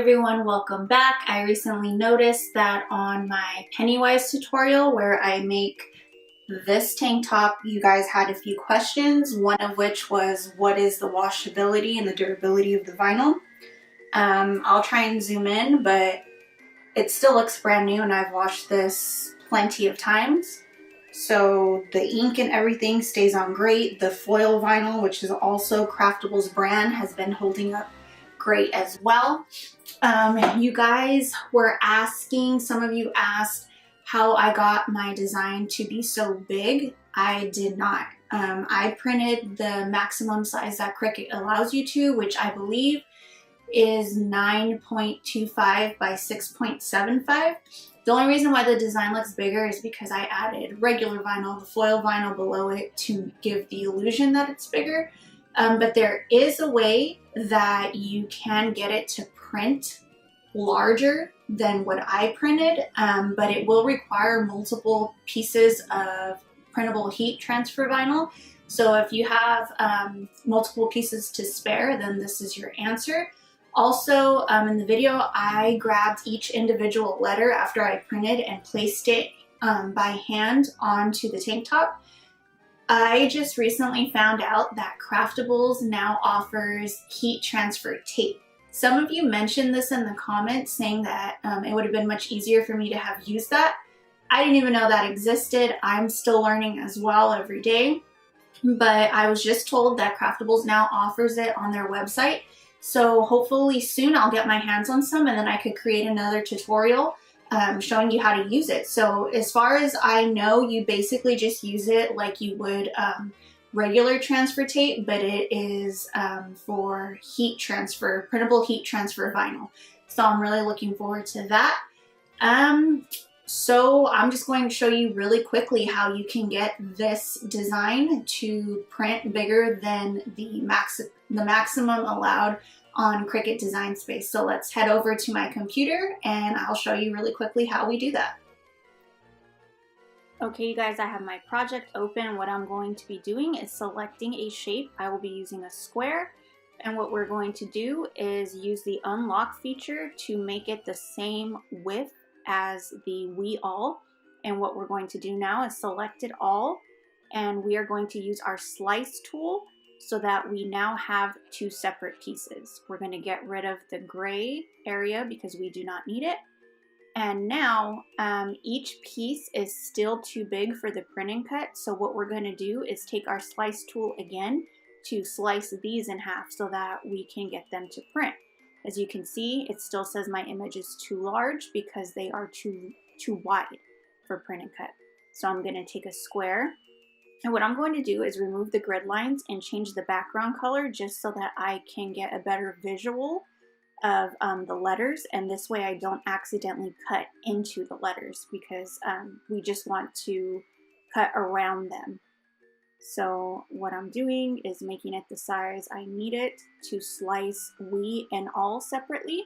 everyone, welcome back. I recently noticed that on my Pennywise tutorial where I make this tank top, you guys had a few questions, one of which was what is the washability and the durability of the vinyl. I'll try and zoom in, but it still looks brand new and I've washed this plenty of times. So the ink and everything stays on great. The foil vinyl, which is also Craftable's brand, has been holding up great as well. You guys were asking, some of you asked how I got my design to be so big. I did not. I printed the maximum size that Cricut allows you to, which I believe is 9.25 by 6.75. The only reason why the design looks bigger is because I added regular vinyl, the foil vinyl below it to give the illusion that it's bigger. But there is a way that you can get it to print larger than what I printed, but it will require multiple pieces of printable heat transfer vinyl. So if you have multiple pieces to spare, then this is your answer. Also, in the video, I grabbed each individual letter after I printed and placed it by hand onto the tank top. I just recently found out that Craftables now offers heat transfer tape. Some of you mentioned this in the comments saying that it would have been much easier for me to have used that. I didn't even know that existed. I'm still learning as well every day. But I was just told that Craftables now offers it on their website. So hopefully soon I'll get my hands on some and then I could create another tutorial showing you how to use it. So as far as I know, you basically just use it like you would regular transfer tape, but it is for heat transfer, printable heat transfer vinyl. So I'm really looking forward to that. So I'm just going to show you really quickly how you can get this design to print bigger than the maximum allowed on Cricut Design Space. So let's head over to my computer and I'll show you really quickly how we do that. Okay, you guys, I have my project open. What I'm going to be doing is selecting a shape. I will be using a square. And what we're going to do is use the unlock feature to make it the same width as the We All. And what we're going to do now is select it all. And we are going to use our slice tool so that we now have two separate pieces. We're going to get rid of the gray area because we do not need it. And now each piece is still too big for the print and cut. So what we're going to do is take our slice tool again to slice these in half so that we can get them to print. As you can see, it still says my image is too large because they are too wide for print and cut. So I'm going to take a square. And what I'm going to do is remove the grid lines and change the background color just so that I can get a better visual of the letters, and this way I don't accidentally cut into the letters because we just want to cut around them. So what I'm doing is making it the size I need it to slice We and All separately.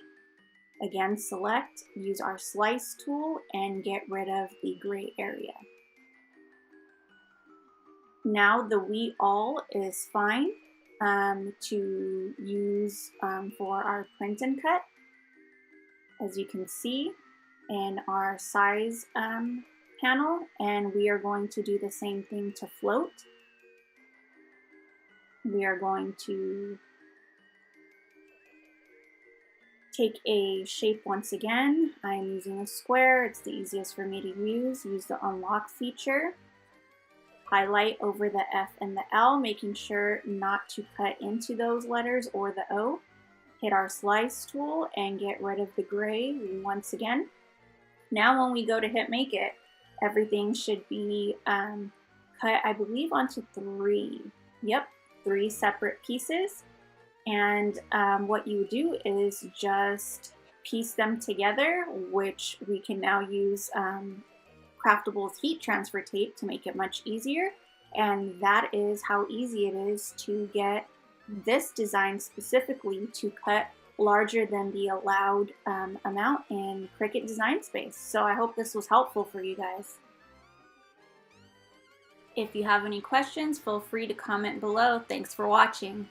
Again, select, use our slice tool, and get rid of the gray area. Now the We All is fine to use for our print and cut. As you can see in our size panel, and we are going to do the same thing to float. We are going to take a shape once again. I'm using a square. It's the easiest for me to use. Use the unlock feature. Highlight over the F and the L, making sure not to cut into those letters or the O. Hit our slice tool and get rid of the gray once again. Now when we go to hit make it, everything should be cut, I believe, onto three. Yep, 3 separate pieces. And what you do is just piece them together, which we can now use Craftable's heat transfer tape to make it much easier. And that is how easy it is to get this design specifically to cut larger than the allowed amount in Cricut Design Space. So I hope this was helpful for you guys. If you have any questions, feel free to comment below. Thanks for watching.